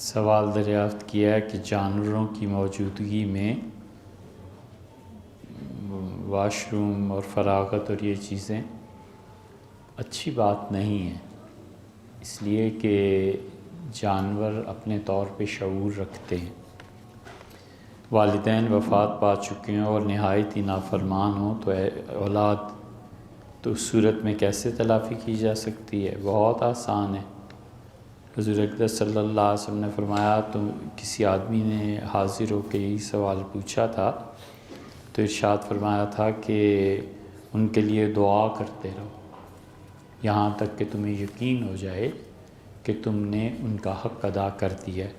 سوال دریافت کیا ہے کہ جانوروں کی موجودگی میں واش روم اور فراغت اور یہ چیزیں اچھی بات نہیں ہیں، اس لیے کہ جانور اپنے طور پہ شعور رکھتے ہیں۔ والدین وفات پا چکے ہیں اور نہایت ہی نافرمان ہوں تو اولاد تو اس صورت میں کیسے تلافی کی جا سکتی ہے؟ بہت آسان ہے۔ حضور اقدس صلی اللہ علیہ وسلم نے فرمایا، تو کسی آدمی نے حاضر ہو کے یہی سوال پوچھا تھا تو ارشاد فرمایا تھا کہ ان کے لیے دعا کرتے رہو یہاں تک کہ تمہیں یقین ہو جائے کہ تم نے ان کا حق ادا کر دیا ہے۔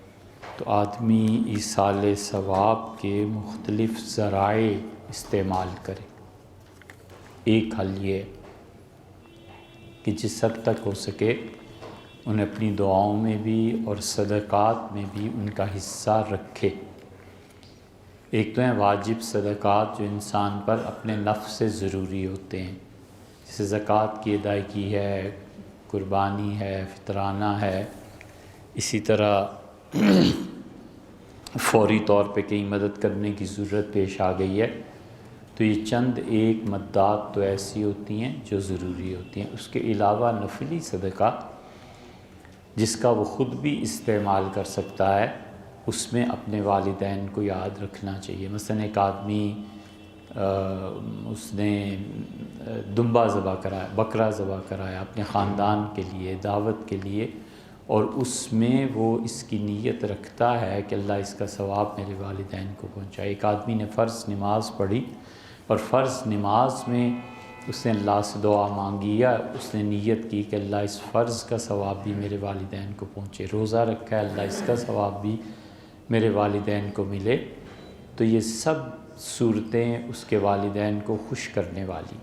تو آدمی ایصال ثواب کے مختلف ذرائع استعمال کرے۔ ایک حل یہ ہے کہ جس حد تک ہو سکے انہیں اپنی دعاؤں میں بھی اور صدقات میں بھی ان کا حصہ رکھے۔ ایک تو ہیں واجب صدقات جو انسان پر اپنے نفس سے ضروری ہوتے ہیں، جیسے زکوٰۃ کی ادائیگی ہے، قربانی ہے، فطرانہ ہے، اسی طرح فوری طور پہ کہیں مدد کرنے کی ضرورت پیش آ گئی ہے تو یہ چند ایک مدات تو ایسی ہوتی ہیں جو ضروری ہوتی ہیں۔ اس کے علاوہ نفلی صدقہ جس کا وہ خود بھی استعمال کر سکتا ہے، اس میں اپنے والدین کو یاد رکھنا چاہیے۔ مثلا ایک آدمی اس نے دمبا ذبح کرایا، بکرا ذبح کرایا اپنے خاندان کے لیے، دعوت کے لیے، اور اس میں وہ اس کی نیت رکھتا ہے کہ اللہ اس کا ثواب میرے والدین کو پہنچائے۔ ایک آدمی نے فرض نماز پڑھی اور فرض نماز میں اس نے اللہ سے دعا مانگی یا اس نے نیت کی کہ اللہ اس فرض کا ثواب بھی میرے والدین کو پہنچے، روزہ رکھا ہے اللہ اس کا ثواب بھی میرے والدین کو ملے، تو یہ سب صورتیں اس کے والدین کو خوش کرنے والی۔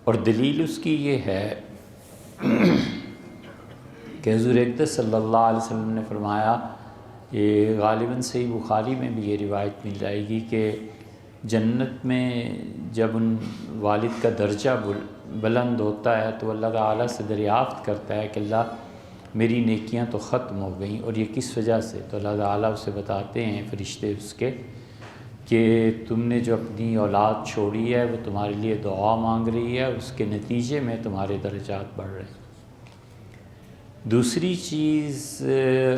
اور دلیل اس کی یہ ہے کہ حضور اقدس صلی اللہ علیہ وسلم نے فرمایا، یہ غالباً صحیح بخاری میں بھی یہ روایت مل جائے گی کہ جنت میں جب ان والد کا درجہ بلند ہوتا ہے تو اللہ تعالیٰ سے دریافت کرتا ہے کہ اللہ میری نیکیاں تو ختم ہو گئیں، اور یہ کس وجہ سے؟ تو اللہ تعالیٰ اسے بتاتے ہیں فرشتے اس کے کہ تم نے جو اپنی اولاد چھوڑی ہے وہ تمہارے لیے دعا مانگ رہی ہے، اس کے نتیجے میں تمہارے درجات بڑھ رہے ہیں۔ دوسری چیز،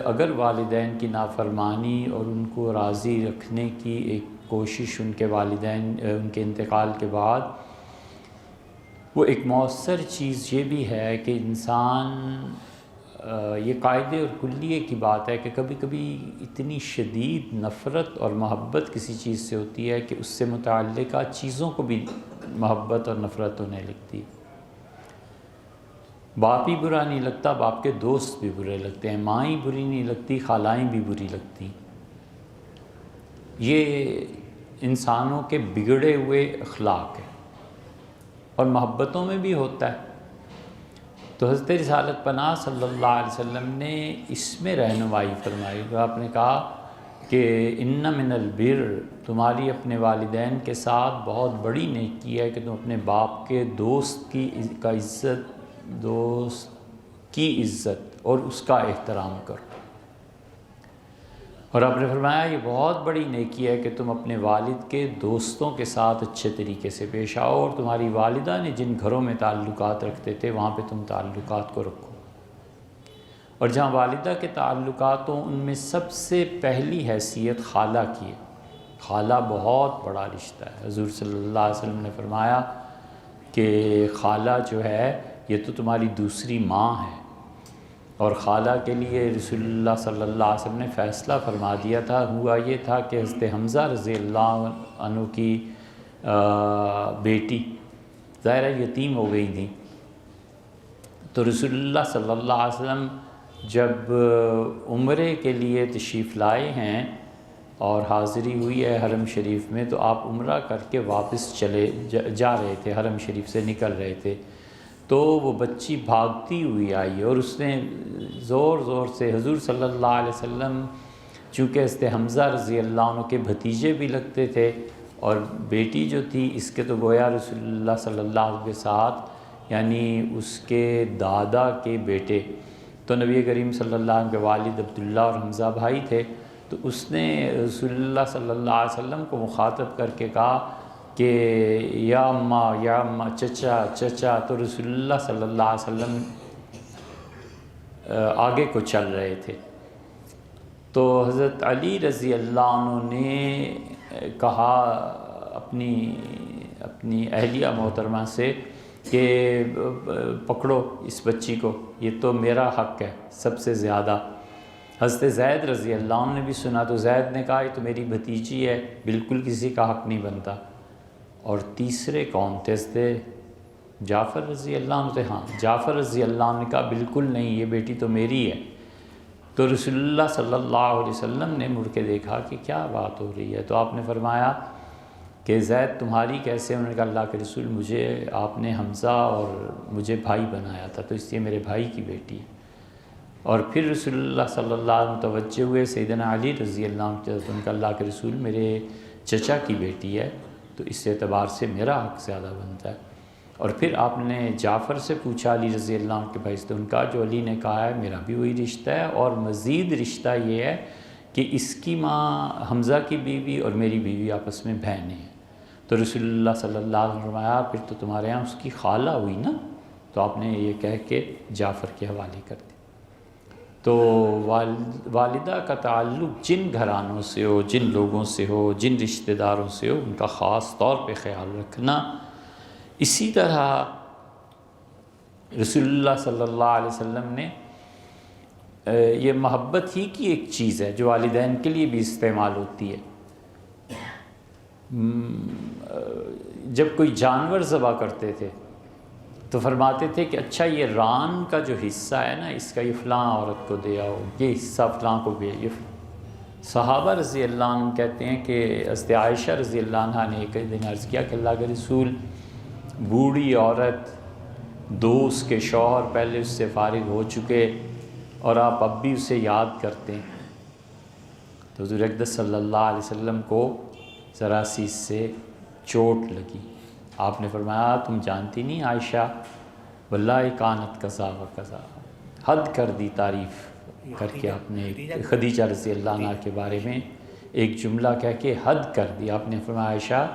اگر والدین کی نافرمانی اور ان کو راضی رکھنے کی ایک کوشش ان کے والدین ان کے انتقال کے بعد، وہ ایک مؤثر چیز یہ بھی ہے کہ انسان، یہ قاعدے اور کلیے کی بات ہے کہ کبھی کبھی اتنی شدید نفرت اور محبت کسی چیز سے ہوتی ہے کہ اس سے متعلقہ چیزوں کو بھی محبت اور نفرت ہونے لگتی ہے۔ باپ ہی برا نہیں لگتا، باپ کے دوست بھی برے لگتے ہیں، ماں ہی بری نہیں لگتی، خالائیں بھی بری لگتی۔ یہ انسانوں کے بگڑے ہوئے اخلاق ہے اور محبتوں میں بھی ہوتا ہے۔ تو حضرت رسالت پناہ صلی اللہ علیہ وسلم نے اس میں رہنمائی فرمائی، آپ نے کہا کہ ان من البر، تمہاری اپنے والدین کے ساتھ بہت بڑی نیکی ہے کہ تم اپنے باپ کے دوست کی عزت اور اس کا احترام کرو، اور آپ نے فرمایا یہ بہت بڑی نیکی ہے کہ تم اپنے والد کے دوستوں کے ساتھ اچھے طریقے سے پیش آؤ، اور تمہاری والدہ نے جن گھروں میں تعلقات رکھتے تھے وہاں پہ تم تعلقات کو رکھو، اور جہاں والدہ کے تعلقات ہوں ان میں سب سے پہلی حیثیت خالہ کی ہے۔ خالہ بہت بڑا رشتہ ہے۔ حضور صلی اللہ علیہ وسلم نے فرمایا کہ خالہ جو ہے یہ تو تمہاری دوسری ماں ہے، اور خالہ کے لیے رسول اللہ صلی اللہ علیہ وسلم نے فیصلہ فرما دیا تھا، ہوا یہ تھا کہ حضرت حمزہ رضی اللہ عنہ کی بیٹی ظاہرہ یتیم ہو گئی تھی، تو رسول اللہ صلی اللہ علیہ وسلم جب عمرے کے لیے تشریف لائے ہیں اور حاضری ہوئی ہے حرم شریف میں، تو آپ عمرہ کر کے واپس جا رہے تھے، حرم شریف سے نکل رہے تھے، تو وہ بچی بھاگتی ہوئی آئی اور اس نے زور زور سے حضور صلی اللہ علیہ وسلم، چونکہ حضرت حمزہ رضی اللہ عنہ کے بھتیجے بھی لگتے تھے اور بیٹی جو تھی اس کے تو گویا رسول اللہ صلی اللہ علیہ وسلم کے ساتھ، یعنی اس کے دادا کے بیٹے تو نبی کریم صلی اللہ علیہ وسلم کے والد عبداللہ اور حمزہ بھائی تھے، تو اس نے رسول اللہ صلی اللہ علیہ وسلم کو مخاطب کر کے کہا کہ یا اماں چچا چچا، تو رسول اللہ صلی اللہ علیہ وسلم آگے کو چل رہے تھے۔ تو حضرت علی رضی اللہ عنہ نے کہا اپنی اہلیہ محترمہ سے کہ پکڑو اس بچی کو، یہ تو میرا حق ہے سب سے زیادہ۔ حضرت زید رضی اللہ عنہ نے بھی سنا، تو زید نے کہا یہ تو میری بھتیجی ہے، بالکل کسی کا حق نہیں بنتا۔ اور تیسرے کون تھے؟ حضرت جعفر رضی اللہ عنہ تھے، ہاں جعفر رضی اللہ عنہ نے کہا بالکل نہیں، یہ بیٹی تو میری ہے۔ تو رسول اللہ صلی اللہ علیہ وسلم نے مڑ کے دیکھا کہ کیا بات ہو رہی ہے، تو آپ نے فرمایا کہ زید تمہاری کیسے؟ انہوں نے کہا اللہ کے رسول، مجھے آپ نے حمزہ اور مجھے بھائی بنایا تھا، تو اس لیے میرے بھائی کی بیٹی ہے۔ اور پھر رسول اللہ صلی اللہ علیہ وسلم متوجہ ہوئے سیدنا علی رضی اللہ عنہ کی طرف، ان کا اللہ کے رسول میرے چچا کی بیٹی ہے، تو اس اعتبار سے میرا حق زیادہ بنتا ہے۔ اور پھر آپ نے جعفر سے پوچھا علی رضی اللہ عنہ کے بھائی سے، تو ان کا جو علی نے کہا ہے میرا بھی وہی رشتہ ہے، اور مزید رشتہ یہ ہے کہ اس کی ماں حمزہ کی بیوی اور میری بیوی آپس میں بہنیں ہیں۔ تو رسول اللہ صلی اللہ علیہ وسلم نے فرمایا پھر تو تمہارے ہاں اس کی خالہ ہوئی نا، تو آپ نے یہ کہہ کے جعفر کے حوالے کر دی۔ تو والدہ کا تعلق جن گھرانوں سے ہو، جن لوگوں سے ہو، جن رشتہ داروں سے ہو، ان کا خاص طور پہ خیال رکھنا۔ اسی طرح رسول اللہ صلی اللہ علیہ وسلم نے یہ محبت ہی کی ایک چیز ہے جو والدین کے لیے بھی استعمال ہوتی ہے۔ جب کوئی جانور ذبح کرتے تھے تو فرماتے تھے کہ اچھا یہ ران کا جو حصہ ہے نا، اس کا یہ فلاں عورت کو دے آؤ، یہ حصہ فلاں کو بھی۔ یہ صحابہ رضی اللہ عنہ کہتے ہیں کہ حضرت عائشہ رضی اللہ عنہ نے ایک دن عرض کیا کہ اللہ کے رسول، بوڑھی عورت، دو اس کے شوہر پہلے اس سے فارغ ہو چکے اور آپ اب بھی اسے یاد کرتے ہیں۔ تو حضور اقدس صلی اللہ علیہ وسلم کو ذرا سی اس سے چوٹ لگی۔ آپ نے فرمایا تم جانتی نہیں عائشہ، واللہ کانت قضا و قضا، حد کر دی تعریف کر کے آپ نے خدیجہ رضی اللہ عنہ کے بارے میں ایک جملہ کہہ کے حد کر دی۔ آپ نے فرمایا عائشہ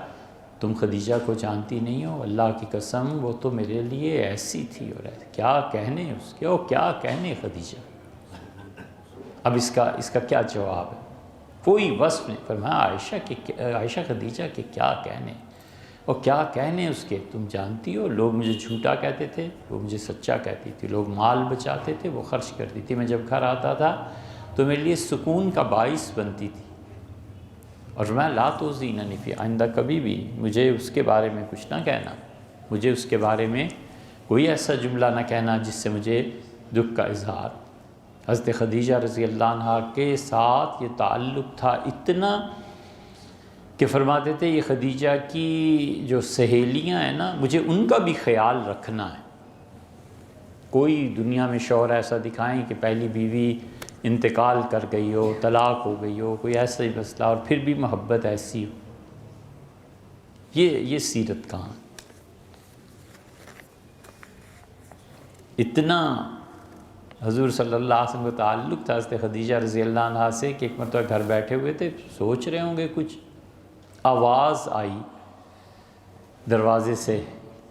تم خدیجہ کو جانتی نہیں ہو، اللہ کی قسم وہ تو میرے لیے ایسی تھی، اور کیا کہنے اس کے، کیا کہنے خدیجہ۔ اب اس کا کیا جواب ہے؟ کوئی وصف نہیں۔ فرمایا عائشہ خدیجہ کے کیا کہنے، اور کیا کہنے اس کے، تم جانتی ہو لوگ مجھے جھوٹا کہتے تھے، وہ مجھے سچا کہتی تھی، لوگ مال بچاتے تھے وہ خرچ کرتی تھی، میں جب گھر آتا تھا تو میرے لیے سکون کا باعث بنتی تھی۔ اور میں لا توزیننی فی، آئندہ کبھی بھی مجھے اس کے بارے میں کچھ نہ کہنا، مجھے اس کے بارے میں کوئی ایسا جملہ نہ کہنا جس سے مجھے دکھ کا اظہار۔ حضرت خدیجہ رضی اللہ عنہ کے ساتھ یہ تعلق تھا اتنا کہ فرماتے تھے یہ خدیجہ کی جو سہیلیاں ہیں نا، مجھے ان کا بھی خیال رکھنا ہے۔ کوئی دنیا میں شوہر ایسا دکھائیں کہ پہلی بیوی انتقال کر گئی ہو، طلاق ہو گئی ہو، کوئی ایسا ہی مسئلہ، اور پھر بھی محبت ایسی ہو، یہ سیرت کہاں؟ اتنا حضور صلی اللہ علیہ وسلم کا تعلق تھا حضرت خدیجہ رضی اللہ عنہ سے کہ ایک مرتبہ گھر بیٹھے ہوئے تھے، سوچ رہے ہوں گے کچھ، آواز آئی دروازے سے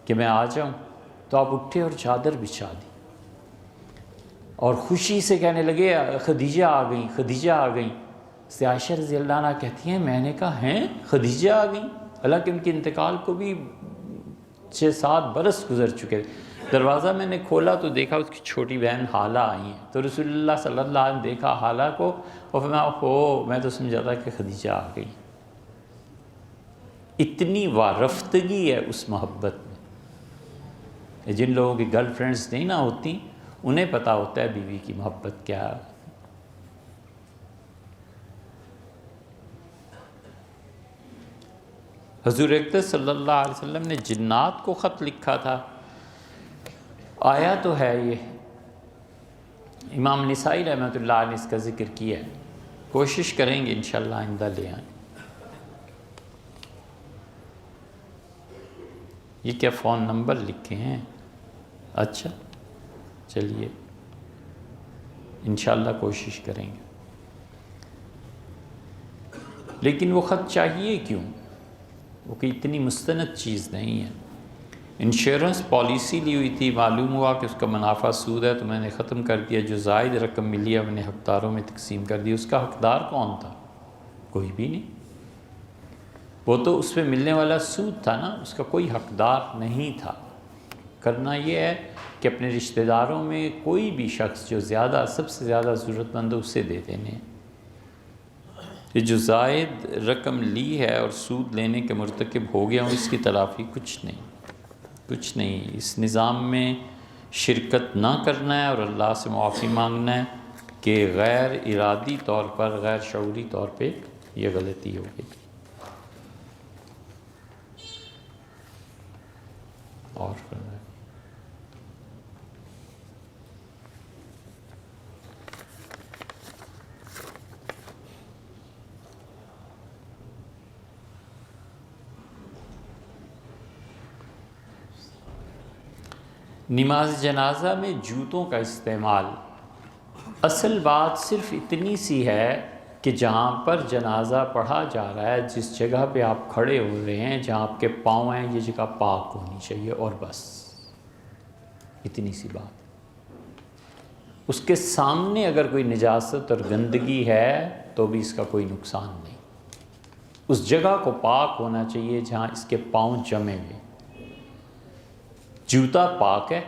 کہ میں آ جاؤں، تو آپ اٹھے اور چادر بچھا دی اور خوشی سے کہنے لگے خدیجہ آ گئیں، خدیجہ آ گئیں۔ سے عائشہ رضی اللہ عنہ کہتی ہیں میں نے کہا ہیں خدیجہ آ گئیں، حالانکہ ان کے انتقال کو بھی 6-7 برس گزر چکے۔ دروازہ میں نے کھولا تو دیکھا اس کی چھوٹی بہن حالہ آئی ہیں، تو رسول اللہ صلی اللہ علیہ وسلم دیکھا حالہ کو اور فرمایا اوہ میں تو سمجھا تھا کہ خدیجہ آ گئی۔ اتنی وارفتگی ہے اس محبت میں۔ جن لوگوں کی گرل فرینڈز نہیں نہ ہوتی انہیں پتہ ہوتا ہے بیوی کی محبت کیا ہے۔ حضور اقدس صلی اللہ علیہ وسلم نے جنات کو خط لکھا تھا، آیا تو ہے یہ، امام نسائی رحمۃ اللہ علیہ نے اس کا ذکر کیا ہے، کوشش کریں گے انشاءاللہ آئندہ لے آئیں۔ یہ کیا فون نمبر لکھے ہیں؟ اچھا چلیے انشاءاللہ کوشش کریں گے۔ لیکن وہ خط چاہیے کیوں؟ وہ کہ اتنی مستند چیز نہیں ہے۔ انشورنس پالیسی لی ہوئی تھی، معلوم ہوا کہ اس کا منافع سود ہے تو میں نے ختم کر دیا، جو زائد رقم ملی ہے میں نے حقداروں میں تقسیم کر دی۔ اس کا حقدار کون تھا؟ کوئی بھی نہیں۔ وہ تو اس پہ ملنے والا سود تھا نا، اس کا کوئی حقدار نہیں تھا۔ کرنا یہ ہے کہ اپنے رشتہ داروں میں کوئی بھی شخص جو سب سے زیادہ ضرورت مند ہے اسے دے دینے۔ یہ جو زائد رقم لی ہے اور سود لینے کے مرتکب ہو گیا ہوں، اس کی تلافی کچھ نہیں، کچھ نہیں۔ اس نظام میں شرکت نہ کرنا ہے اور اللہ سے معافی مانگنا ہے کہ غیر ارادی طور پر، غیر شعوری طور پہ یہ غلطی ہو گئی۔ اور فرمائیں۔ نماز جنازہ میں جوتوں کا استعمال، اصل بات صرف اتنی سی ہے کہ جہاں پر جنازہ پڑھا جا رہا ہے، جس جگہ پہ آپ کھڑے ہو رہے ہیں، جہاں آپ کے پاؤں ہیں، یہ جگہ پاک ہونی چاہیے، اور بس اتنی سی بات۔ اس کے سامنے اگر کوئی نجاست اور گندگی ہے تو بھی اس کا کوئی نقصان نہیں۔ اس جگہ کو پاک ہونا چاہیے جہاں اس کے پاؤں جمے ہوئے۔ جوتا پاک ہے،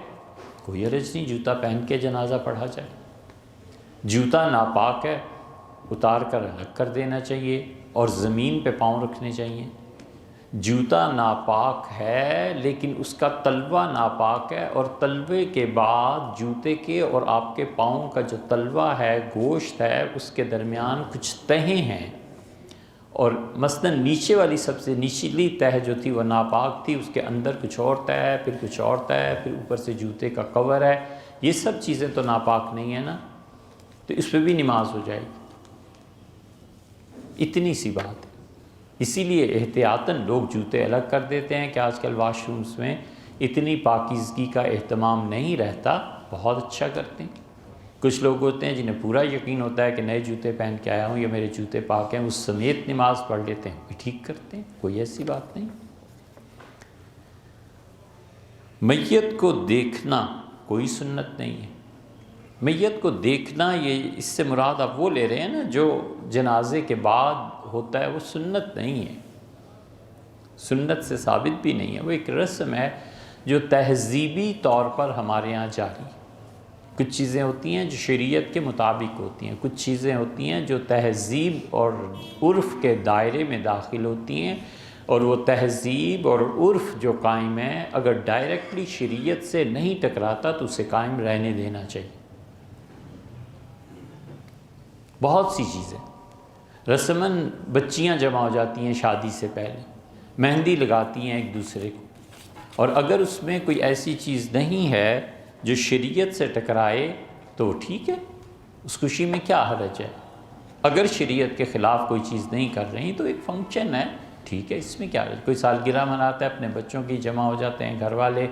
کوئی حرج نہیں، جوتا پہن کے جنازہ پڑھا جائے۔ جوتا ناپاک ہے، اتار کر الگ کر دینا چاہیے اور زمین پہ پاؤں رکھنے چاہیے۔ جوتا ناپاک ہے لیکن اس کا تلوہ ناپاک ہے، اور تلوے کے بعد جوتے کے اور آپ کے پاؤں کا جو تلوہ ہے، گوشت ہے، اس کے درمیان کچھ تہیں ہیں، اور مثلاً نیچے والی سب سے نچلی تہہ جو تھی وہ ناپاک تھی، اس کے اندر کچھ اور تہہ ہے، پھر کچھ اور تہہ ہے، پھر اوپر سے جوتے کا کور ہے، یہ سب چیزیں تو ناپاک نہیں ہیں نا، تو اس پہ بھی نماز ہو جائے گی۔ اتنی سی بات ہے۔ اسی لیے احتیاطاً لوگ جوتے الگ کر دیتے ہیں کہ آج کل واش رومز میں اتنی پاکیزگی کا اہتمام نہیں رہتا، بہت اچھا کرتے ہیں۔ کچھ لوگ ہوتے ہیں جنہیں پورا یقین ہوتا ہے کہ نئے جوتے پہن کے آیا ہوں یا میرے جوتے پاک ہیں، اس سمیت نماز پڑھ لیتے ہیں، وہ ٹھیک کرتے ہیں، کوئی ایسی بات نہیں۔ میت کو دیکھنا کوئی سنت نہیں ہے۔ میت کو دیکھنا، یہ اس سے مراد آپ وہ لے رہے ہیں نا جو جنازے کے بعد ہوتا ہے، وہ سنت نہیں ہے، سنت سے ثابت بھی نہیں ہے، وہ ایک رسم ہے جو تہذیبی طور پر ہمارے یہاں جاری ہے۔ کچھ چیزیں ہوتی ہیں جو شریعت کے مطابق ہوتی ہیں، کچھ چیزیں ہوتی ہیں جو تہذیب اور عرف کے دائرے میں داخل ہوتی ہیں، اور وہ تہذیب اور عرف جو قائم ہے اگر ڈائریکٹلی شریعت سے نہیں ٹکراتا تو اسے قائم رہنے دینا چاہیے۔ بہت سی چیزیں، رسماً بچیاں جمع ہو جاتی ہیں شادی سے پہلے، مہندی لگاتی ہیں ایک دوسرے کو، اور اگر اس میں کوئی ایسی چیز نہیں ہے جو شریعت سے ٹکرائے تو ٹھیک ہے، اس خوشی میں کیا حرج ہے۔ اگر شریعت کے خلاف کوئی چیز نہیں کر رہی تو ایک فنکشن ہے، ٹھیک ہے، اس میں کیا حرج۔ کوئی سالگرہ مناتا ہے، اپنے بچوں کی جمع ہو جاتے ہیں گھر والے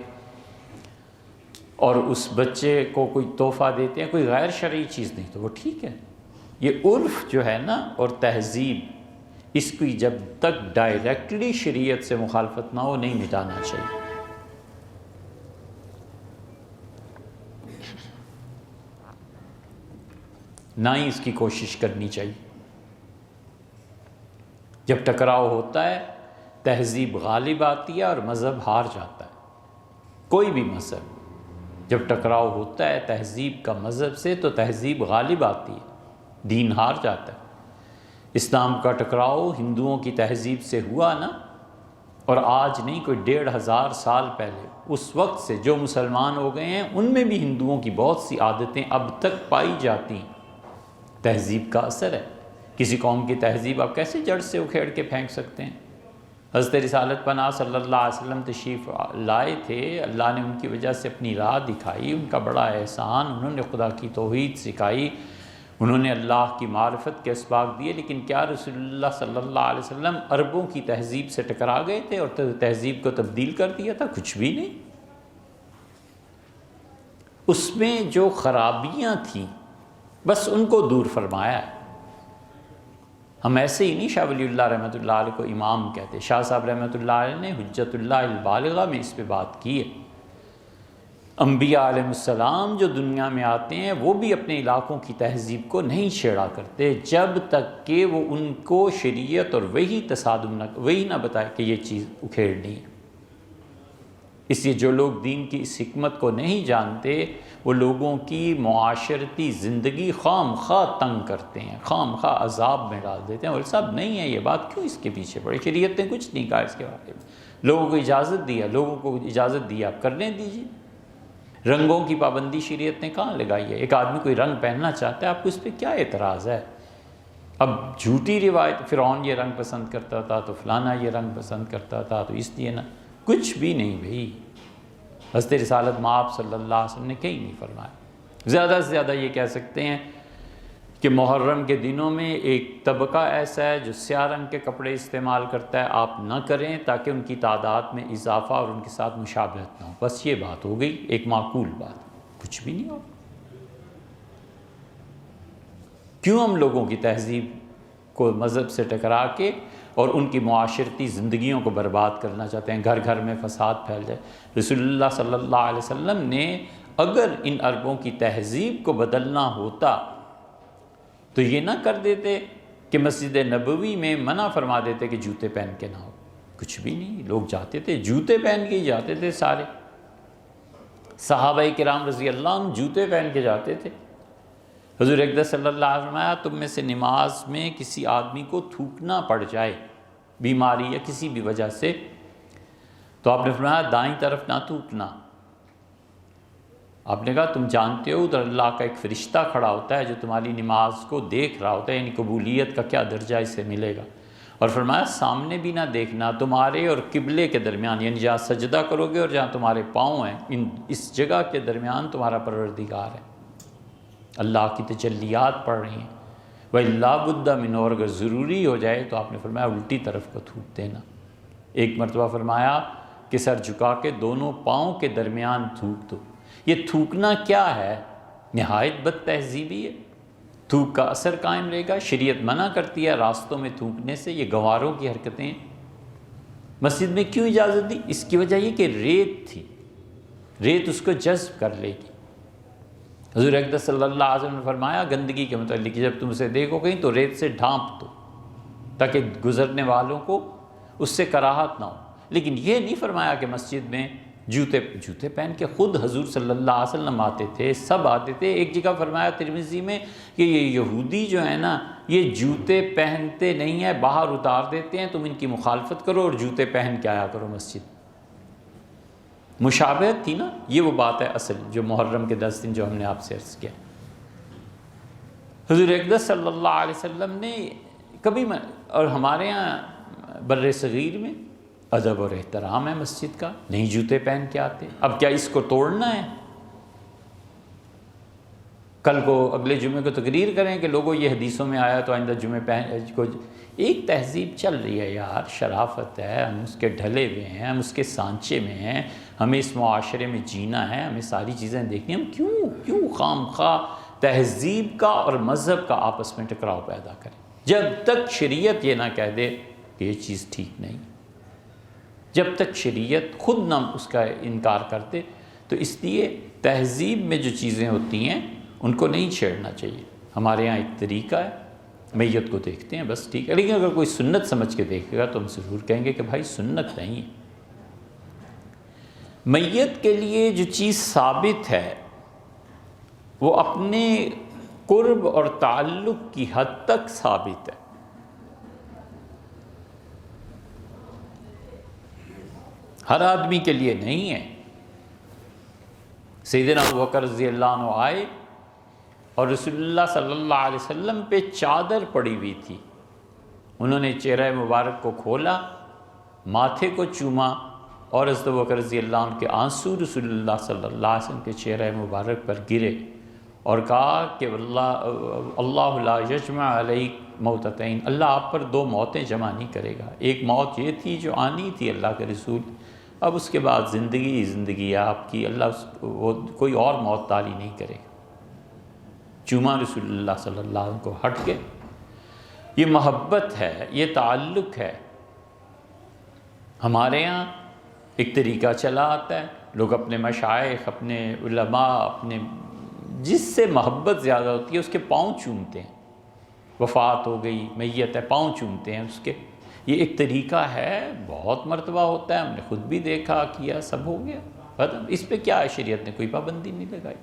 اور اس بچے کو کوئی تحفہ دیتے ہیں، کوئی غیر شرعی چیز نہیں تو وہ ٹھیک ہے۔ یہ عرف جو ہے نا اور تہذیب، اس کی جب تک ڈائریکٹلی شریعت سے مخالفت نہ ہو نہیں مٹانا چاہیے۔ نہ ہی اس کی کوشش کرنی چاہیے۔ جب ٹکراؤ ہوتا ہے تہذیب غالب آتی ہے اور مذہب ہار جاتا ہے۔ کوئی بھی مذہب جب ٹکراؤ ہوتا ہے تہذیب کا مذہب سے تو تہذیب غالب آتی ہے، دین ہار جاتا ہے۔ اسلام کا ٹکراؤ ہندوؤں کی تہذیب سے ہوا نا، اور آج نہیں، کوئی 1500 سال پہلے، اس وقت سے جو مسلمان ہو گئے ہیں ان میں بھی ہندوؤں کی بہت سی عادتیں اب تک پائی جاتی ہیں۔ تہذیب کا اثر ہے۔ کسی قوم کی تہذیب آپ کیسے جڑ سے اکھیڑ کے پھینک سکتے ہیں؟ حضرت رسالت پناہ صلی اللہ علیہ وسلم تشریف لائے تھے، اللہ نے ان کی وجہ سے اپنی راہ دکھائی، ان کا بڑا احسان، انہوں نے خدا کی توحید سکھائی، انہوں نے اللہ کی معرفت کے اسباق دیے، لیکن کیا رسول اللہ صلی اللہ علیہ وسلم عربوں کی تہذیب سے ٹکرا گئے تھے اور تہذیب کو تبدیل کر دیا تھا؟ کچھ بھی نہیں۔ اس میں جو خرابیاں تھیں بس ان کو دور فرمایا ہے۔ ہم ایسے ہی نہیں شاہ ولی اللہ رحمۃ اللہ علیہ کو امام کہتے۔ شاہ صاحب رحمۃ اللہ علیہ نے حجت اللہ البالغہ میں اس پہ بات کی ہے۔ انبیاء علیہ السلام جو دنیا میں آتے ہیں وہ بھی اپنے علاقوں کی تہذیب کو نہیں چھیڑا کرتے جب تک کہ وہ ان کو شریعت اور وہی نہ بتائے کہ یہ چیز اکھیڑنی ہے۔ اس لیے جو لوگ دین کی اس حکمت کو نہیں جانتے وہ لوگوں کی معاشرتی زندگی خام خواہ تنگ کرتے ہیں، خام خواہ عذاب میں ڈال دیتے ہیں۔ اور صاحب نہیں ہے یہ بات، کیوں اس کے پیچھے پڑے؟ شریعت نے کچھ نہیں کہا اس کے بارے میں، لوگوں کو اجازت دی آپ کرنے دیجیے۔ رنگوں کی پابندی شریعت نے کہاں لگائی ہے؟ ایک آدمی کوئی رنگ پہننا چاہتا ہے، آپ کو اس پہ کیا اعتراض ہے؟ اب جھوٹی روایت، فرعون یہ رنگ پسند کرتا تھا تو فلانا یہ رنگ پسند کرتا تھا تو اس لیے نا، کچھ بھی نہیں بھائی۔ حضرت رسالت مآب صلی اللہ علیہ وسلم نے کہیں نہیں فرمایا۔ زیادہ سے زیادہ یہ کہہ سکتے ہیں کہ محرم کے دنوں میں ایک طبقہ ایسا ہے جو سیاہ رنگ کے کپڑے استعمال کرتا ہے، آپ نہ کریں تاکہ ان کی تعداد میں اضافہ اور ان کے ساتھ مشابہت نہ ہو۔ بس یہ بات ہو گئی، ایک معقول بات، کچھ بھی نہیں ہو۔ کیوں ہم لوگوں کی تہذیب کو مذہب سے ٹکرا کے اور ان کی معاشرتی زندگیوں کو برباد کرنا چاہتے ہیں؟ گھر گھر میں فساد پھیل جائے۔ رسول اللہ صلی اللہ علیہ وسلم نے اگر ان عربوں کی تہذیب کو بدلنا ہوتا تو یہ نہ کر دیتے کہ مسجد نبوی میں منع فرما دیتے کہ جوتے پہن کے نہ ہو۔ کچھ بھی نہیں، لوگ جاتے تھے جوتے پہن کے ہی جاتے تھے سارے۔ صحابہ کرام رضی اللہ عنہ جوتے پہن کے جاتے تھے۔ حضور اقدس صلی اللہ علیہ وسلم فرمایا تم میں سے نماز میں کسی آدمی کو تھوکنا پڑ جائے بیماری یا کسی بھی وجہ سے تو آپ نے فرمایا دائیں طرف نہ تھوکنا۔ آپ نے کہا تم جانتے ہو ادھر اللہ کا ایک فرشتہ کھڑا ہوتا ہے جو تمہاری نماز کو دیکھ رہا ہوتا ہے، یعنی قبولیت کا کیا درجہ اسے ملے گا۔ اور فرمایا سامنے بھی نہ دیکھنا، تمہارے اور قبلے کے درمیان، یعنی جہاں سجدہ کرو گے اور جہاں تمہارے پاؤں ہیں اس جگہ کے درمیان تمہارا پروردگار ہے، اللہ کی تجلیات پڑھ رہی ہیں۔ وَإِلَّا بُدَّ مِنْهُ، اور اگر ضروری ہو جائے تو آپ نے فرمایا الٹی طرف کو تھوک دینا۔ ایک مرتبہ فرمایا کہ سر جھکا کے دونوں پاؤں کے درمیان تھوک دو۔ یہ تھوکنا کیا ہے؟ نہایت بد تہذیبی ہے۔ تھوک کا اثر قائم رہے گا۔ شریعت منع کرتی ہے راستوں میں تھوکنے سے، یہ گنواروں کی حرکتیں۔ مسجد میں کیوں اجازت دی؟ اس کی وجہ یہ کہ ریت تھی، ریت اس کو جذب کر لے گی۔ حضور اقدس صلی اللہ علیہ وسلم نے فرمایا گندگی کے متعلق جب تم اسے دیکھو کہیں تو ریت سے ڈھانپ دو تاکہ گزرنے والوں کو اس سے کراہت نہ ہو۔ لیکن یہ نہیں فرمایا کہ مسجد میں جوتے پہن کے خود حضور صلی اللہ علیہ وسلم آتے تھے، سب آتے تھے۔ ایک جگہ فرمایا ترمذی میں کہ یہ یہودی جو ہے نا یہ جوتے پہنتے نہیں ہیں، باہر اتار دیتے ہیں، تم ان کی مخالفت کرو اور جوتے پہن کے آیا کرو مسجد۔ مشابہت تھی نا، یہ وہ بات ہے اصل جو محرم کے 10 دن جو ہم نے آپ سے عرض کیا۔ حضور اقدس صلی اللہ علیہ وسلم نے کبھی اور ہمارے ہاں بر صغیر میں ادب اور احترام ہے مسجد کا، نہیں جوتے پہن کے آتے۔ اب کیا اس کو توڑنا ہے؟ کل کو اگلے جمعے کو تقریر کریں کہ لوگوں یہ حدیثوں میں آیا تو آئندہ جمعے کو ایک تہذیب چل رہی ہے یار، شرافت ہے، ہم اس کے ڈھلے ہوئے ہیں، ہم اس کے سانچے میں ہیں، ہمیں اس معاشرے میں جینا ہے، ہمیں ساری چیزیں دیکھنی، ہم کیوں خام خواہ تہذیب کا اور مذہب کا آپس میں ٹکراؤ پیدا کریں جب تک شریعت یہ نہ کہہ دے کہ یہ چیز ٹھیک نہیں، جب تک شریعت خود نہ اس کا انکار کرتے۔ تو اس لیے تہذیب میں جو چیزیں ہوتی ہیں ان کو نہیں چھیڑنا چاہیے۔ ہمارے ہاں ایک طریقہ ہے، میت کو دیکھتے ہیں بس ٹھیک ہے، لیکن اگر کوئی سنت سمجھ کے دیکھے گا تو ہم ضرور کہیں گے کہ بھائی سنت نہیں ہے۔ میت کے لیے جو چیز ثابت ہے وہ اپنے قرب اور تعلق کی حد تک ثابت ہے۔ ہر آدمی کے لیے نہیں ہے۔ سیدنا ابوبکر رضی اللہ عنہ آئے اور رسول اللہ صلی اللہ علیہ وسلم پہ چادر پڑی ہوئی تھی، انہوں نے چہرہ مبارک کو کھولا، ماتھے کو چوما اور حضرت ابوبکر رضی اللہ عنہ کے آنسو رسول اللہ صلی اللہ علیہ وسلم کے چہرہ مبارک پر گرے اور کہا کہ اللہ لا یجمع علیک موتتین، اللہ آپ پر 2 موتیں جمع نہیں کرے گا۔ ایک موت یہ تھی جو آنی تھی اللہ کے رسول، اب اس کے بعد زندگی ہے آپ کی، اللہ وہ کوئی اور موت تاری نہیں کرے گا۔ چوما رسول اللہ صلی اللہ علیہ وسلم کو ہٹ کے. یہ محبت ہے، یہ تعلق ہے. ہمارے ہاں ایک طریقہ چلا آتا ہے، لوگ اپنے مشائخ، اپنے علماء، اپنے جس سے محبت زیادہ ہوتی ہے اس کے پاؤں چومتے ہیں. وفات ہو گئی، میت ہے، پاؤں چومتے ہیں اس کے. یہ ایک طریقہ ہے، بہت مرتبہ ہوتا ہے، ہم نے خود بھی دیکھا، کیا، سب ہو گیا. اس پہ کیا ہے؟ شریعت نے کوئی پابندی نہیں لگائی.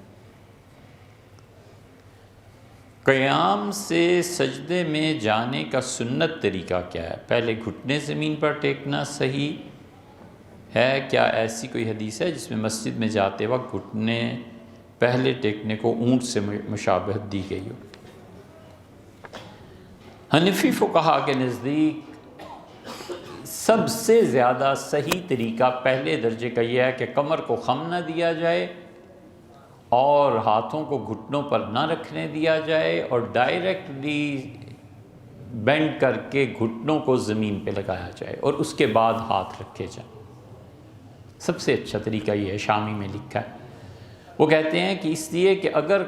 قیام سے سجدے میں جانے کا سنت طریقہ کیا ہے؟ پہلے گھٹنے زمین پر ٹیکنا صحیح ہے کیا؟ ایسی کوئی حدیث ہے جس میں مسجد میں جاتے وقت گھٹنے پہلے ٹیکنے کو اونٹ سے مشابہت دی گئی ہو؟ حنفی فقہا کے نزدیک سب سے زیادہ صحیح طریقہ پہلے درجے کا یہ ہے کہ کمر کو خم نہ دیا جائے اور ہاتھوں کو گھٹنوں پر نہ رکھنے دیا جائے اور ڈائریکٹلی بینڈ کر کے گھٹنوں کو زمین پہ لگایا جائے اور اس کے بعد ہاتھ رکھے جائیں. سب سے اچھا طریقہ یہ ہے، شامی میں لکھا ہے. وہ کہتے ہیں کہ اس لیے کہ اگر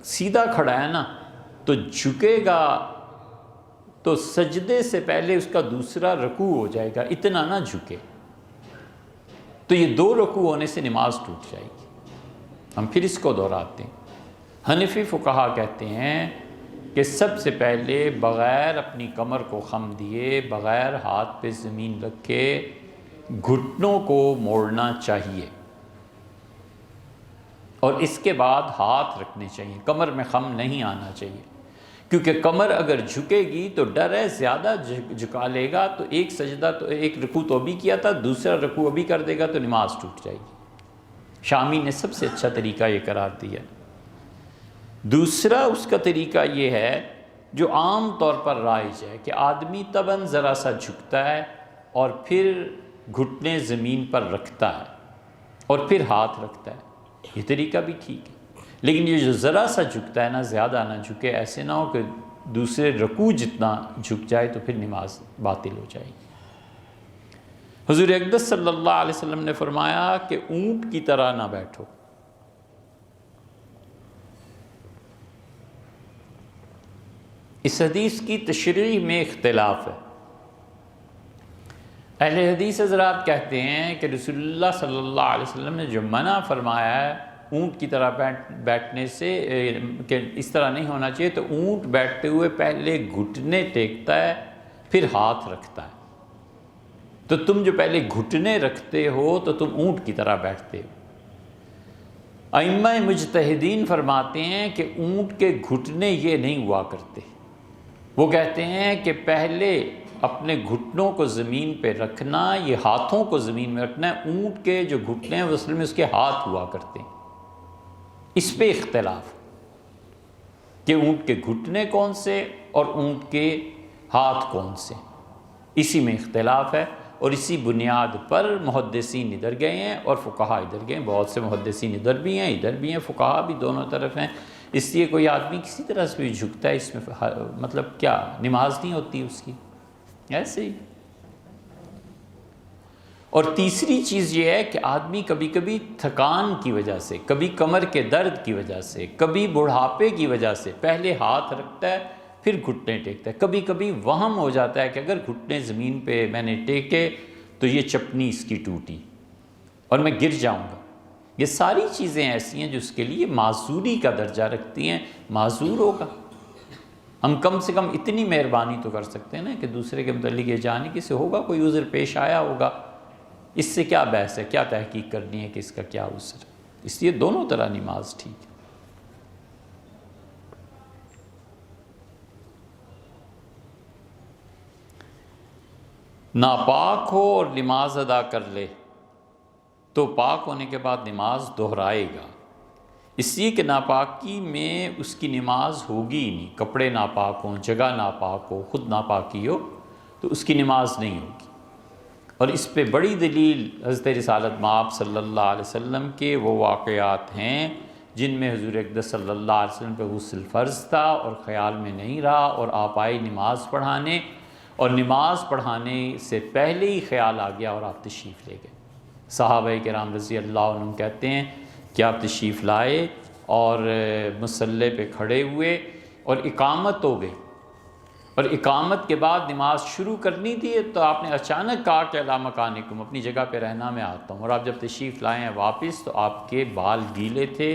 سیدھا کھڑا ہے نا تو جھکے گا تو سجدے سے پہلے اس کا دوسرا رکوع ہو جائے گا، اتنا نہ جھکے تو یہ 2 رکوع ہونے سے نماز ٹوٹ جائے گی. ہم پھر اس کو دہراتے ہیں. حنفی فقہا کہتے ہیں کہ سب سے پہلے بغیر اپنی کمر کو خم دیے، بغیر ہاتھ پہ زمین رکھے گھٹنوں کو موڑنا چاہیے اور اس کے بعد ہاتھ رکھنے چاہیے. کمر میں خم نہیں آنا چاہیے، کیونکہ کمر اگر جھکے گی تو ڈر ہے زیادہ جھکا لے گا تو ایک سجدہ تو ایک رکوع تو ابھی کیا تھا، دوسرا رکوع ابھی کر دے گا تو نماز ٹوٹ جائے گی. شامی نے سب سے اچھا طریقہ یہ قرار دیا. دوسرا اس کا طریقہ یہ ہے جو عام طور پر رائج ہے کہ آدمی طبعاً ذرا سا جھکتا ہے اور پھر گھٹنے زمین پر رکھتا ہے اور پھر ہاتھ رکھتا ہے. یہ طریقہ بھی ٹھیک ہے، لیکن یہ جو ذرا سا جھکتا ہے نا، زیادہ نہ جھکے، ایسے نہ ہو کہ دوسرے رکوع جتنا جھک جائے تو پھر نماز باطل ہو جائے گی. حضور اقدس صلی اللہ علیہ وسلم نے فرمایا کہ اونٹ کی طرح نہ بیٹھو. اس حدیث کی تشریح میں اختلاف ہے. اہل حدیث حضرات کہتے ہیں کہ رسول اللہ صلی اللہ علیہ وسلم نے جو منع فرمایا ہے اونٹ کی طرح بیٹھنے سے کہ اس طرح نہیں ہونا چاہیے، تو اونٹ بیٹھتے ہوئے پہلے گھٹنے ٹیکتا ہے پھر ہاتھ رکھتا ہے. تو تم جو پہلے گھٹنے رکھتے ہو تو تم اونٹ کی طرح بیٹھتے ہو. ائمہ مجتہدین فرماتے ہیں کہ اونٹ کے گھٹنے یہ نہیں ہوا کرتے. وہ کہتے ہیں کہ پہلے اپنے گھٹنوں کو زمین پہ رکھنا، یہ ہاتھوں کو زمین میں رکھنا ہے. اونٹ کے جو گھٹنے ہیں وہ اصل میں اس کے ہاتھ ہوا کرتے ہیں. اس پہ اختلاف کہ اونٹ کے گھٹنے کون سے اور اونٹ کے ہاتھ کون سے، اسی میں اختلاف ہے. اور اسی بنیاد پر محدثین ادھر گئے ہیں اور فقہا ادھر گئے ہیں. بہت سے محدثین ادھر بھی ہیں ادھر بھی ہیں، فقہا بھی دونوں طرف ہیں. اس لیے کوئی آدمی کسی طرح سے بھی جھکتا ہے، اس میں مطلب کیا نماز نہیں ہوتی اس کی، ایسے ہی. اور تیسری چیز یہ ہے کہ آدمی کبھی کبھی تھکان کی وجہ سے، کبھی کمر کے درد کی وجہ سے، کبھی بڑھاپے کی وجہ سے پہلے ہاتھ رکھتا ہے پھر گھٹنے ٹیکتا ہے. کبھی کبھی وہم ہو جاتا ہے کہ اگر گھٹنے زمین پہ میں نے ٹیکے تو یہ چپنی اس کی ٹوٹی اور میں گر جاؤں گا. یہ ساری چیزیں ایسی ہیں جو اس کے لیے معذوری کا درجہ رکھتی ہیں. معذور ہوگا، ہم کم سے کم اتنی مہربانی تو کر سکتے ہیں نا کہ دوسرے کے متعلق یہ جانے کسی ہوگا کوئی عذر پیش آیا ہوگا. اس سے کیا بحث ہے، کیا تحقیق کرنی ہے کہ اس کا کیا عذر. اس لیے دونوں طرح نماز ٹھیک ہے. ناپاک ہو اور نماز ادا کر لے تو پاک ہونے کے بعد نماز دہرائے گا، اس لیے کہ ناپاکی میں اس کی نماز ہوگی ہی نہیں. کپڑے ناپاک ہوں، جگہ ناپاک ہو، خود ناپاکی ہو تو اس کی نماز نہیں ہوگی. اور اس پہ بڑی دلیل حضرت رسالت مآب صلی اللہ علیہ وسلم کے وہ واقعات ہیں جن میں حضور اقدس صلی اللہ علیہ وسلم پہ غسل فرض تھا اور خیال میں نہیں رہا اور آپ آئے نماز پڑھانے، اور نماز پڑھانے سے پہلے ہی خیال آ گیا اور آپ تشریف لے گئے. صحابہ کرام رضی اللہ عنہم کہتے ہیں کہ آپ تشریف لائے اور مصلی پہ کھڑے ہوئے اور اقامت ہو گئی، اور اقامت کے بعد نماز شروع کرنی تھی تو آپ نے اچانک کہا کہ الی مکانکم، اپنی جگہ پہ رہنا، میں آتا ہوں۔ اور آپ جب تشریف لائے ہیں واپس تو آپ کے بال گیلے تھے،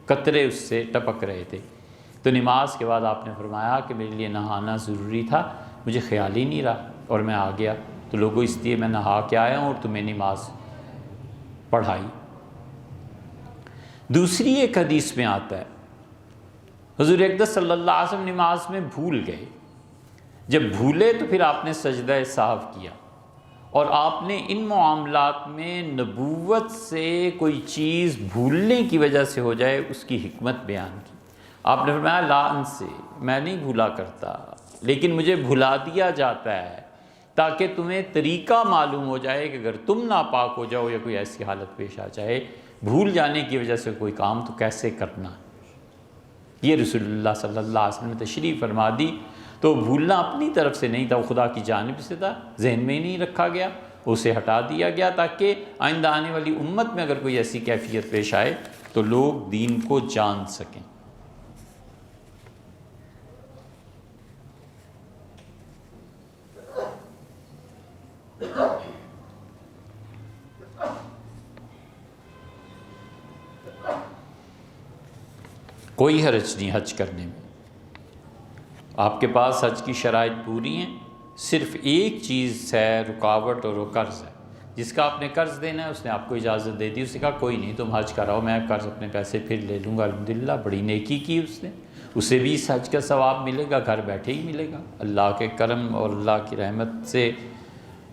قطرے اس سے ٹپک رہے تھے۔ تو نماز کے بعد آپ نے فرمایا کہ میرے لیے نہانا ضروری تھا، مجھے خیال ہی نہیں رہا اور میں آ گیا، تو لوگوں اس لیے میں نہا کے آیا ہوں اور تمہیں نماز پڑھائی۔ دوسری ایک حدیث میں آتا ہے حضور اقدس صلی اللہ علیہ وسلم نماز میں بھول گئے، جب بھولے تو پھر آپ نے سجدہ سہو کیا، اور آپ نے ان معاملات میں نبوت سے کوئی چیز بھولنے کی وجہ سے ہو جائے اس کی حکمت بیان کی۔ آپ نے فرمایا لا انسی، میں نہیں بھولا کرتا لیکن مجھے بھلا دیا جاتا ہے تاکہ تمہیں طریقہ معلوم ہو جائے کہ اگر تم ناپاک ہو جاؤ یا کوئی ایسی حالت پیش آ جائے بھول جانے کی وجہ سے کوئی کام تو کیسے کرنا۔ یہ رسول اللہ صلی اللہ علیہ وسلم نے تشریف فرما دی، تو بھولنا اپنی طرف سے نہیں تھا، وہ خدا کی جانب سے تھا، ذہن میں ہی نہیں رکھا گیا، اسے ہٹا دیا گیا تاکہ آئندہ آنے والی امت میں اگر کوئی ایسی کیفیت پیش آئے تو لوگ دین کو جان سکیں۔ کوئی حرج نہیں حج کرنے میں، آپ کے پاس حج کی شرائط پوری ہیں، صرف ایک چیز ہے رکاوٹ، اور وہ قرض ہے۔ جس کا آپ نے قرض دینا ہے اس نے آپ کو اجازت دے دی، اس نے کہا کوئی نہیں تم حج کراؤ، میں قرض اپنے پیسے پھر لے لوں گا، الحمدللہ بڑی نیکی کی اس نے، اسے بھی اس حج کا ثواب ملے گا، گھر بیٹھے ہی ملے گا۔ اللہ کے کرم اور اللہ کی رحمت سے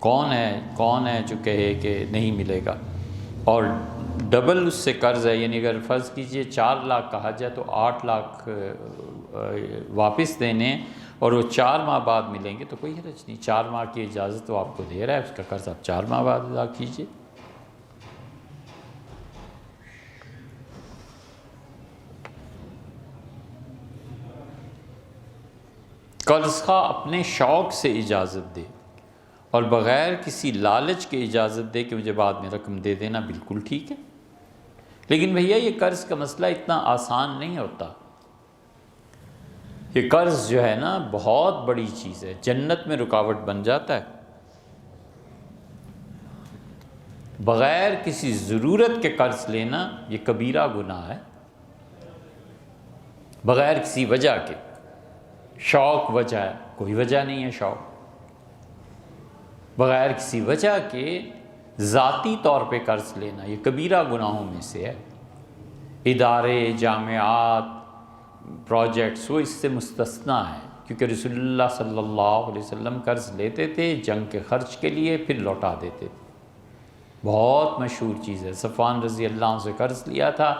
کون ہے جو کہے کہ نہیں ملے گا۔ اور ڈبل اس سے قرض ہے، یعنی اگر فرض کیجئے 4 لاکھ کا حج ہے تو 8 لاکھ واپس دینے، اور وہ 4 ماہ بعد ملیں گے تو کوئی حرج نہیں، 4 ماہ کی اجازت وہ آپ کو دے رہا ہے، اس کا قرض آپ 4 ماہ بعد ادا کیجئے۔ قرض خواہ اپنے شوق سے اجازت دے اور بغیر کسی لالچ کے اجازت دے کہ مجھے بعد میں رقم دے دینا، بالکل ٹھیک ہے، لیکن بھیا یہ قرض کا مسئلہ اتنا آسان نہیں ہوتا۔ یہ قرض جو ہے نا بہت بڑی چیز ہے، جنت میں رکاوٹ بن جاتا ہے۔ بغیر کسی ضرورت کے قرض لینا یہ کبیرہ گناہ ہے، بغیر کسی وجہ کے۔ شوق وجہ ہے، کوئی وجہ نہیں ہے شوق، بغیر کسی وجہ کے ذاتی طور پہ قرض لینا یہ کبیرہ گناہوں میں سے ہے۔ ادارے، جامعات، پروجیکٹس وہ اس سے مستثنیٰ ہیں، کیونکہ رسول اللہ صلی اللہ علیہ وسلم قرض لیتے تھے جنگ کے خرچ کے لیے، پھر لوٹا دیتے تھے۔ بہت مشہور چیز ہے، صفوان رضی اللہ عنہ سے قرض لیا تھا،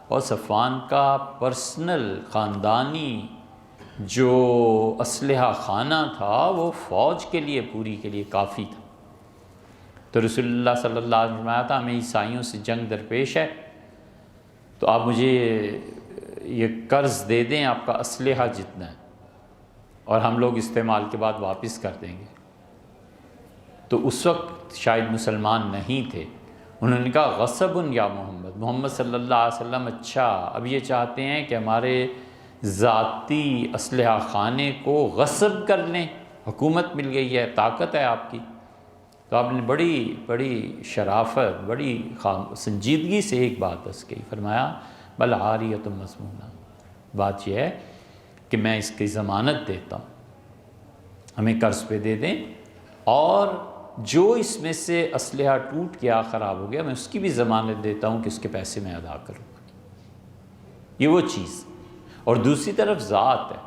اور صفوان کا پرسنل خاندانی جو اسلحہ خانہ تھا وہ فوج کے لیے پوری کے لیے کافی تھا۔ تو رسول اللہ صلی اللہ علیہ وسلم نے تھا ہمیں عیسائیوں سے جنگ درپیش ہے، تو آپ مجھے یہ قرض دے دیں آپ کا اسلحہ جتنا ہے، اور ہم لوگ استعمال کے بعد واپس کر دیں گے۔ تو اس وقت شاید مسلمان نہیں تھے، انہوں نے کہا غصب یا محمد، محمد صلی اللہ علیہ وسلم اچھا اب یہ چاہتے ہیں کہ ہمارے ذاتی اسلحہ خانے کو غصب کر لیں، حکومت مل گئی ہے، طاقت ہے آپ کی۔ تو آپ نے بڑی شرافت، بڑی سنجیدگی سے ایک بات بس کہی، فرمایا بل عاریۃ مضمونہ، بات یہ ہے کہ میں اس کی ضمانت دیتا ہوں، ہمیں قرض پہ دے دیں، اور جو اس میں سے اسلحہ ٹوٹ گیا خراب ہو گیا میں اس کی بھی ضمانت دیتا ہوں کہ اس کے پیسے میں ادا کروں گا۔ یہ وہ چیز، اور دوسری طرف ذات ہے،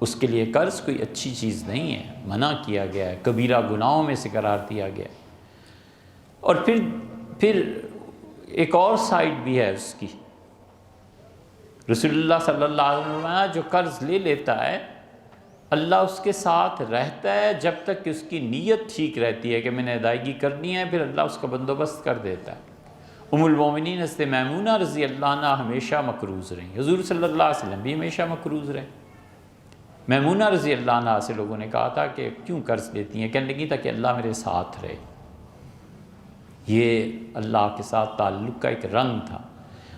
اس کے لیے قرض کوئی اچھی چیز نہیں ہے، منع کیا گیا ہے، کبیرہ گناہوں میں سے قرار دیا گیا ہے۔ اور پھر ایک اور سائڈ بھی ہے اس کی، رسول اللہ صلی اللہ علیہ وسلم جو قرض لے لیتا ہے اللہ اس کے ساتھ رہتا ہے جب تک کہ اس کی نیت ٹھیک رہتی ہے کہ میں نے ادائیگی کرنی ہے، پھر اللہ اس کا بندوبست کر دیتا ہے۔ ام المومنین حضرت میمونہ رضی اللہ عنہ ہمیشہ مقروض رہیں، حضور صلی اللہ علیہ وسلم بھی ہمیشہ مقروض رہے۔ میمونہ رضی اللہ عنہ سے لوگوں نے کہا تھا کہ کیوں قرض لیتی ہیں، کہنے لگی تھا کہ اللہ میرے ساتھ رہے۔ یہ اللہ کے ساتھ تعلق کا ایک رنگ تھا،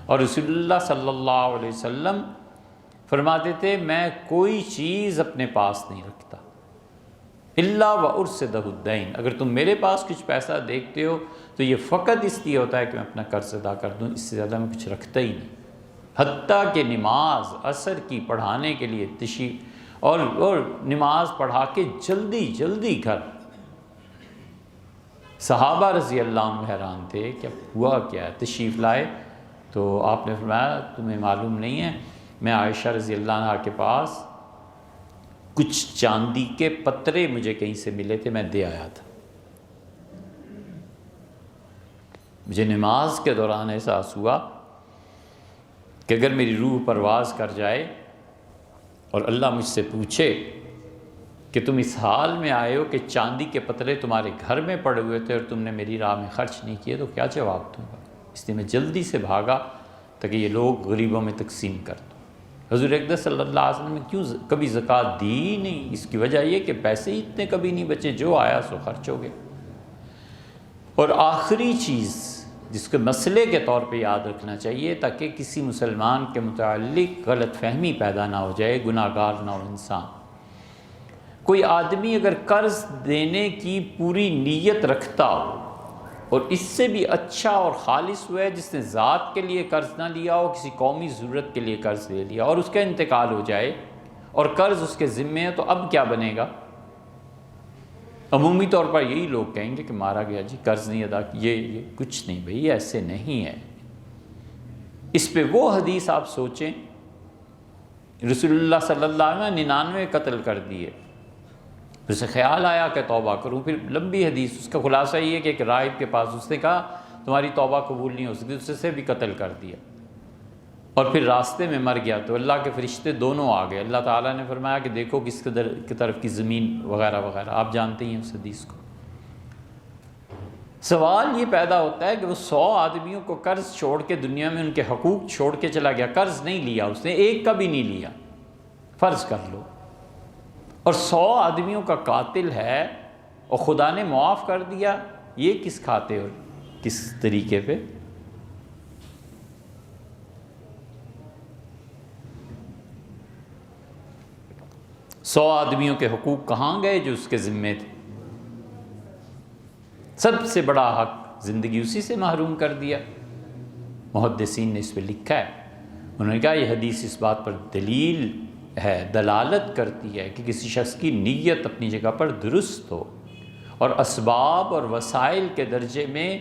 اور رسول اللہ صلی اللہ علیہ وسلم فرماتے تھے میں کوئی چیز اپنے پاس نہیں رکھتا الا وارصدہ الدین، اگر تم میرے پاس کچھ پیسہ دیکھتے ہو تو یہ فقط اس لیے ہوتا ہے کہ میں اپنا قرض ادا کر دوں، اس سے زیادہ میں کچھ رکھتا ہی نہیں۔ حتیٰ کہ نماز عصر کی پڑھانے کے لیے تشریف اور نماز پڑھا کے جلدی جلدی گھر، صحابہ رضی اللہ عنہ حیران تھے کہ ہوا کیا ہے، تشریف لائے تو آپ نے فرمایا تمہیں معلوم نہیں ہے میں عائشہ رضی اللہ عنہ کے پاس کچھ چاندی کے پترے مجھے کہیں سے ملے تھے، میں دے آیا تھا۔ مجھے نماز کے دوران احساس ہوا کہ اگر میری روح پرواز کر جائے اور اللہ مجھ سے پوچھے کہ تم اس حال میں آئے ہو کہ چاندی کے پترے تمہارے گھر میں پڑے ہوئے تھے اور تم نے میری راہ میں خرچ نہیں کیے، تو کیا جواب دوں گا؟ اس لیے میں جلدی سے بھاگا تاکہ یہ لوگ غریبوں میں تقسیم کر دوں۔ حضور اقدس صلی اللہ علیہ وسلم نے کیوں کبھی زکوٰۃ دی ہی نہیں؟ اس کی وجہ یہ کہ پیسے ہی اتنے کبھی نہیں بچے، جو آیا سو خرچ ہو گئے۔ اور آخری چیز جس کے مسئلے کے طور پہ یاد رکھنا چاہیے تاکہ کسی مسلمان کے متعلق غلط فہمی پیدا نہ ہو جائے، گناہ گار نہ ہو انسان، کوئی آدمی اگر قرض دینے کی پوری نیت رکھتا ہو اور اس سے بھی اچھا اور خالص ہوا ہے جس نے ذات کے لیے قرض نہ لیا ہو، کسی قومی ضرورت کے لیے قرض لے لیا اور اس کا انتقال ہو جائے اور قرض اس کے ذمے ہے، تو اب کیا بنے گا؟ عمومی طور پر یہی لوگ کہیں گے کہ مارا گیا جی، قرض نہیں ادا کیا، یہ کچھ نہیں بھئی، ایسے نہیں ہے۔ اس پہ وہ حدیث آپ سوچیں، رسول اللہ صلی اللہ علیہ وسلم نے 99 قتل کر دیے، پھر سے خیال آیا کہ توبہ کروں، پھر لمبی حدیث، اس کا خلاصہ یہ ہے کہ ایک راہب کے پاس اس نے کہا تمہاری توبہ قبول نہیں ہو سکتی، اس سے بھی قتل کر دیا اور پھر راستے میں مر گیا تو اللہ کے فرشتے دونوں آ گئے، اللہ تعالیٰ نے فرمایا کہ دیکھو کس قدر کی طرف کی زمین وغیرہ وغیرہ، آپ جانتے ہیں اس حدیث کو۔ سوال یہ پیدا ہوتا ہے کہ وہ 100 آدمیوں کو قرض چھوڑ کے دنیا میں ان کے حقوق چھوڑ کے چلا گیا، قرض نہیں لیا اس نے، ایک کا بھی نہیں لیا، فرض کر لو، اور 100 آدمیوں کا قاتل ہے اور خدا نے معاف کر دیا، یہ کس کھاتے اور کس طریقے پہ؟ سو آدمیوں کے حقوق کہاں گئے جو اس کے ذمے تھے؟ سب سے بڑا حق زندگی اسی سے محروم کر دیا۔ محدثین نے اس پہ لکھا ہے، انہوں نے کہا یہ حدیث اس بات پر دلیل ہے، دلالت کرتی ہے کہ کسی شخص کی نیت اپنی جگہ پر درست ہو اور اسباب اور وسائل کے درجے میں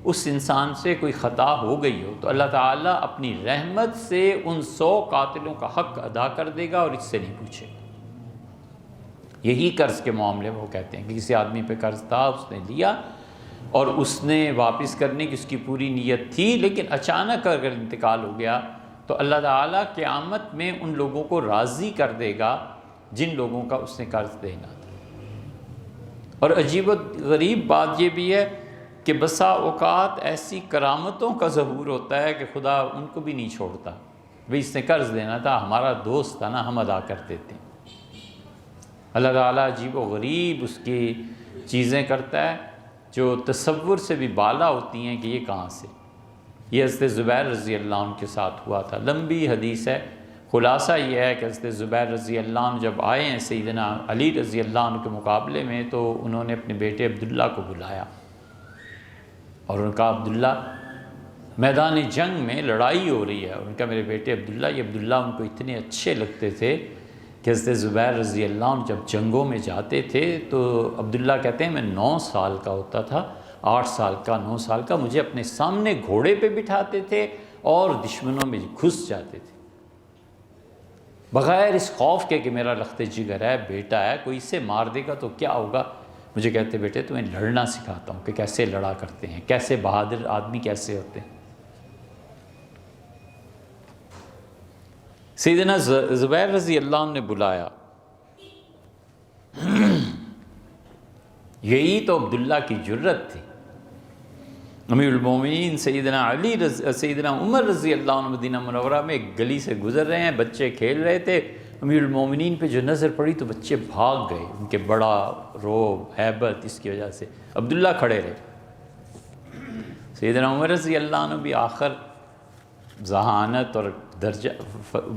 اس انسان سے کوئی خطا ہو گئی ہو تو اللہ تعالیٰ اپنی رحمت سے ان 100 قاتلوں کا حق ادا کر دے گا اور اس سے نہیں پوچھے گا۔ یہی قرض کے معاملے میں وہ کہتے ہیں کہ کسی آدمی پہ قرض تھا، اس نے لیا اور اس نے واپس کرنے کی اس کی پوری نیت تھی، لیکن اچانک اگر انتقال ہو گیا تو اللہ تعالیٰ قیامت میں ان لوگوں کو راضی کر دے گا جن لوگوں کا اس نے قرض دینا تھا۔ اور عجیب و غریب بات یہ بھی ہے کہ بسا اوقات ایسی کرامتوں کا ظہور ہوتا ہے کہ خدا ان کو بھی نہیں چھوڑتا، بھئی اس نے قرض دینا تھا، ہمارا دوست تھا نا، ہم ادا کر دیتے ہیں۔ اللہ تعالیٰ عجیب و غریب اس کی چیزیں کرتا ہے جو تصور سے بھی بالا ہوتی ہیں کہ یہ کہاں سے۔ یہ حضرت زبیر رضی اللہ عنہ کے ساتھ ہوا تھا، لمبی حدیث ہے، خلاصہ یہ ہے کہ حضرت زبیر رضی اللہ عنہ جب آئے ہیں سیدنا علی رضی اللہ عنہ کے مقابلے میں تو انہوں نے اپنے بیٹے عبداللہ کو بلایا اور انہوں نے کہا عبداللہ میدان جنگ میں لڑائی ہو رہی ہے، اور ان کا میرے بیٹے عبداللہ، یہ عبداللہ ان کو اتنے اچھے لگتے تھے کہ حضرت زبیر رضی اللہ عنہ جب جنگوں میں جاتے تھے تو عبداللہ کہتے ہیں میں 9 سال کا ہوتا تھا، 8 سال کا 9 سال کا، مجھے اپنے سامنے گھوڑے پہ بٹھاتے تھے اور دشمنوں میں گھس جاتے تھے بغیر اس خوف کے کہ میرا لخت جگر ہے، بیٹا ہے، کوئی اسے مار دے گا تو کیا ہوگا۔ مجھے کہتے بیٹے تمہیں لڑنا سکھاتا ہوں کہ کیسے لڑا کرتے ہیں، کیسے بہادر آدمی کیسے ہوتے ہیں۔ سیدنا زبیر رضی اللہ عنہ نے بلایا، یہی تو عبداللہ کی جرت تھی۔ امیر المومنین سیدنا عمر رضی اللہ عنہ مدینہ منورہ میں ایک گلی سے گزر رہے ہیں، بچے کھیل رہے تھے، امیر المومنین پہ جو نظر پڑی تو بچے بھاگ گئے، ان کے بڑا روب ہیبت اس کی وجہ سے، عبداللہ کھڑے رہے۔ سیدنا عمر رضی اللہ عنہ بھی آخر ذہانت اور درجہ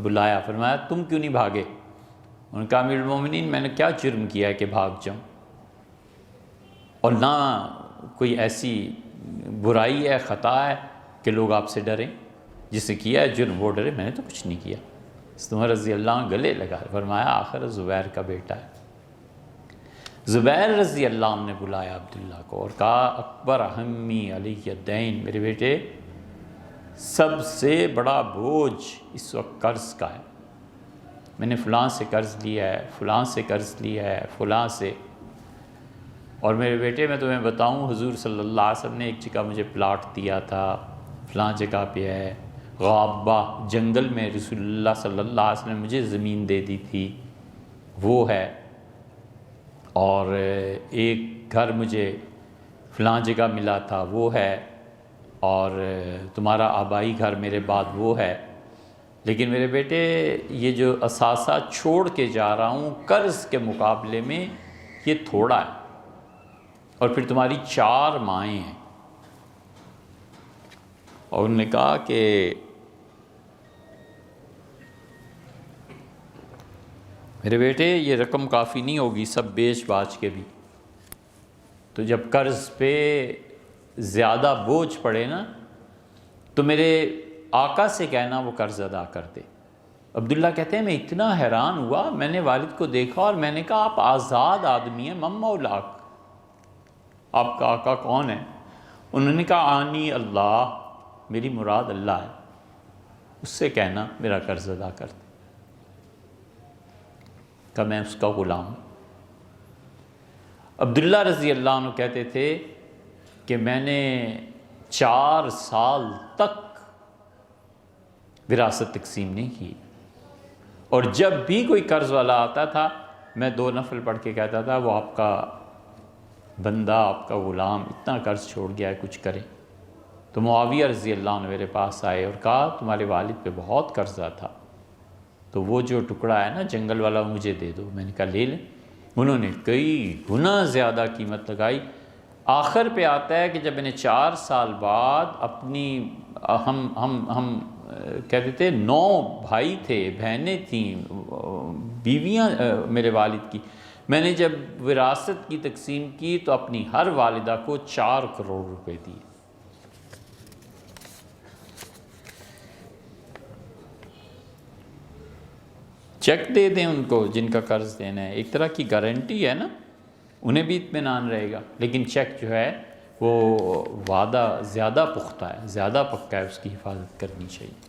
بلایا، فرمایا تم کیوں نہیں بھاگے؟ انہوں نے کہا امیر المومنین میں نے کیا جرم کیا ہے کہ بھاگ جاؤں، اور نہ کوئی ایسی برائی ہے، خطا ہے کہ لوگ آپ سے ڈریں، جس نے کیا ہے جرم وہ ڈرے، میں نے تو کچھ نہیں کیا۔ عمر رضی اللہ عنہ گلے لگا، فرمایا آخر زبیر کا بیٹا ہے۔ زبیر رضی اللہ عنہ نے بلایا عبداللہ کو اور کہا اکبر ہمی علی الدین، میرے بیٹے سب سے بڑا بوجھ اس وقت قرض کا ہے، میں نے فلاں سے قرض لیا ہے، فلاں سے قرض لیا ہے، فلاں سے، اور میرے بیٹے میں تمہیں بتاؤں حضور صلی اللہ علیہ وسلم نے ایک جگہ مجھے پلاٹ دیا تھا، فلاں جگہ پہ ہے، غابہ جنگل میں رسول اللہ صلی اللہ علیہ وسلم نے مجھے زمین دے دی تھی وہ ہے، اور ایک گھر مجھے فلاں جگہ ملا تھا وہ ہے، اور تمہارا آبائی گھر میرے بعد وہ ہے، لیکن میرے بیٹے یہ جو اثاثہ چھوڑ کے جا رہا ہوں قرض کے مقابلے میں یہ تھوڑا ہے، اور پھر تمہاری 4 مائیں ہیں۔ اور انہوں نے کہا کہ میرے بیٹے یہ رقم کافی نہیں ہوگی سب بیچ باچ کے بھی، تو جب قرض پہ زیادہ بوجھ پڑے نا تو میرے آقا سے کہنا وہ قرض ادا کر دے۔ عبداللہ کہتے ہیں میں اتنا حیران ہوا، میں نے والد کو دیکھا اور میں نے کہا آپ آزاد آدمی ہیں، من مولاک، آپ کا آقا کون ہے؟ انہوں نے کہا آنی اللہ، میری مراد اللہ ہے، اس سے کہنا میرا قرض ادا کر دے، کہ میں اس کا غلام ہوں۔ عبداللہ رضی اللہ عنہ کہتے تھے کہ میں نے 4 سال تک وراثت تقسیم نہیں کی، اور جب بھی کوئی قرض والا آتا تھا میں 2 نفل پڑھ کے کہتا تھا وہ آپ کا بندہ، آپ کا غلام اتنا قرض چھوڑ گیا ہے کچھ کرے۔ تو معاویہ رضی اللہ عنہ میرے پاس آئے اور کہا تمہارے والد پہ بہت قرضہ تھا، تو وہ جو ٹکڑا ہے نا جنگل والا وہ مجھے دے دو۔ میں نے کہا لے لیں۔ انہوں نے کئی گنا زیادہ قیمت لگائی، آخر پہ آتا ہے کہ جب میں نے 4 سال بعد اپنی ہم کہتے تھے 9 بھائی تھے، بہنیں تھیں، بیویاں میرے والد کی، میں نے جب وراثت کی تقسیم کی تو اپنی ہر والدہ کو 4 کروڑ روپے دیے۔ چیک دے دیں ان کو جن کا قرض دینا ہے، ایک طرح کی گارنٹی ہے نا، انہیں بھی اطمینان رہے گا، لیکن چیک جو ہے وہ وعدہ زیادہ پختہ ہے، زیادہ پکا ہے، اس کی حفاظت کرنی چاہیے۔